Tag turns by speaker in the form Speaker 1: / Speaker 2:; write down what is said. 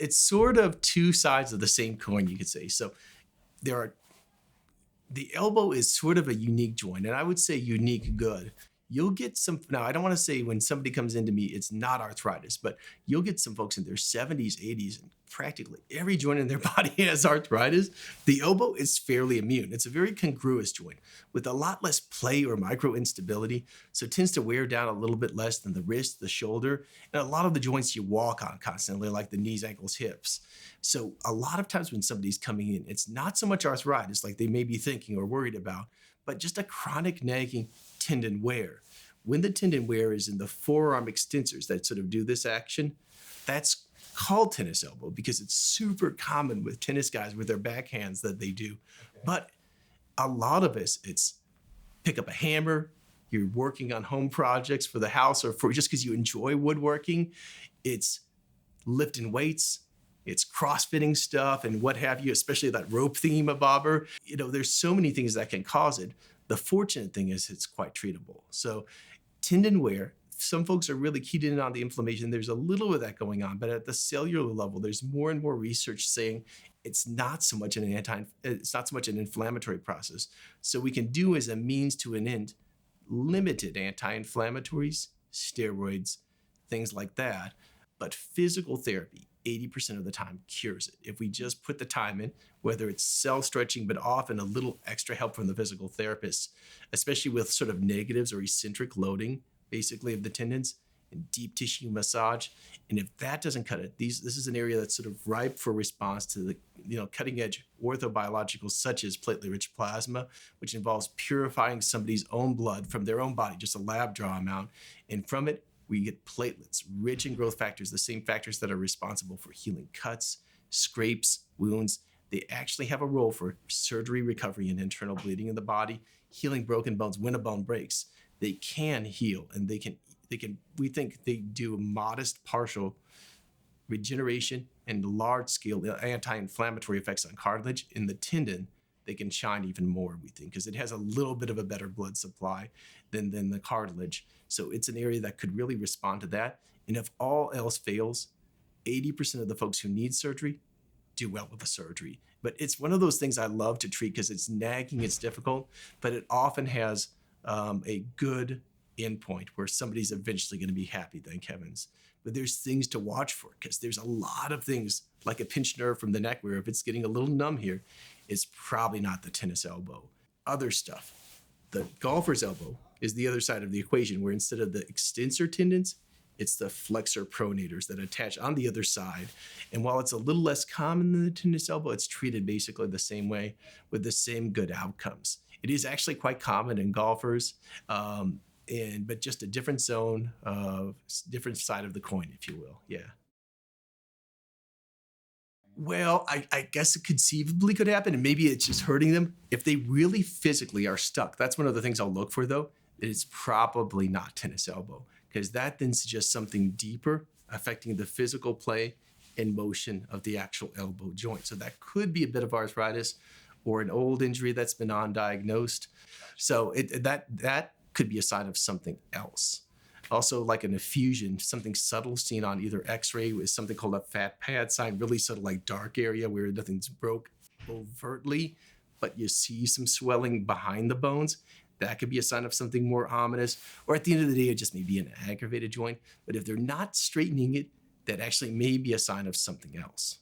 Speaker 1: it's sort of two sides of the same coin, you could say. So there are the elbow is sort of a unique joint, and I would say unique good. You'll get some, now I don't want to say when somebody comes into me, it's not arthritis, but you'll get some folks in their 70s, 80s, and practically every joint in their body has arthritis. The elbow is fairly immune. It's a very congruous joint with a lot less play or micro instability. So it tends to wear down a little bit less than the wrist, the shoulder, and a lot of the joints you walk on constantly, like the knees, ankles, hips. So a lot of times when somebody's coming in, it's not so much arthritis like they may be thinking or worried about, but just a chronic nagging tendon wear. When the tendon wear is in the forearm extensors that sort of do this action, that's called tennis elbow because it's super common with tennis guys with their backhands that they do. Okay. But a lot of us, it's pick up a hammer, you're working on home projects for the house or for just because you enjoy woodworking. It's lifting weights, it's crossfitting stuff and what have you, especially that rope thingy-mabobber. There's so many things that can cause it. The fortunate thing is it's quite treatable. So tendon wear, some folks are really keyed in on the inflammation. There's a little of that going on, but at the cellular level, there's more and more research saying it's not so much an inflammatory process. So we can do as a means to an end, limited anti-inflammatories, steroids, things like that. But physical therapy, 80% of the time cures it. If we just put the time in, whether it's cell stretching, but often a little extra help from the physical therapist, especially with sort of negatives or eccentric loading, basically of the tendons and deep tissue massage. And if that doesn't cut it, this is an area that's sort of ripe for response to the cutting edge orthobiologicals such as platelet-rich plasma, which involves purifying somebody's own blood from their own body, just a lab draw amount. And from it, we get platelets, rich in growth factors, the same factors that are responsible for healing cuts, scrapes, wounds. They actually have a role for surgery, recovery, and internal bleeding in the body, healing broken bones when a bone breaks. They can heal, and we think they do modest partial regeneration and large-scale anti-inflammatory effects on cartilage. In the tendon, they can shine even more, we think, because it has a little bit of a better blood supply than the cartilage. So it's an area that could really respond to that. And if all else fails, 80% of the folks who need surgery do well with the surgery. But it's one of those things I love to treat because it's nagging, it's difficult, but it often has a good endpoint where somebody's eventually going to be happy, thank heavens. But there's things to watch for because there's a lot of things like a pinched nerve from the neck where if it's getting a little numb here, it's probably not the tennis elbow. Other stuff. The golfer's elbow is the other side of the equation where instead of the extensor tendons, it's the flexor pronators that attach on the other side. And while it's a little less common than the tennis elbow, it's treated basically the same way with the same good outcomes. It is actually quite common in golfers, but just a different zone, different side of the coin, if you will. Yeah. Well, I guess it conceivably could happen, and maybe it's just hurting them. If they really physically are stuck, that's one of the things I'll look for, though. It's probably not tennis elbow, because that then suggests something deeper affecting the physical play and motion of the actual elbow joint. So that could be a bit of arthritis or an old injury that's been undiagnosed. So that could be a sign of something else. Also, like an effusion, something subtle seen on either x-ray with something called a fat pad sign, really subtle, like dark area where nothing's broke overtly, but you see some swelling behind the bones. That could be a sign of something more ominous. Or at the end of the day, it just may be an aggravated joint. But if they're not straightening it, that actually may be a sign of something else.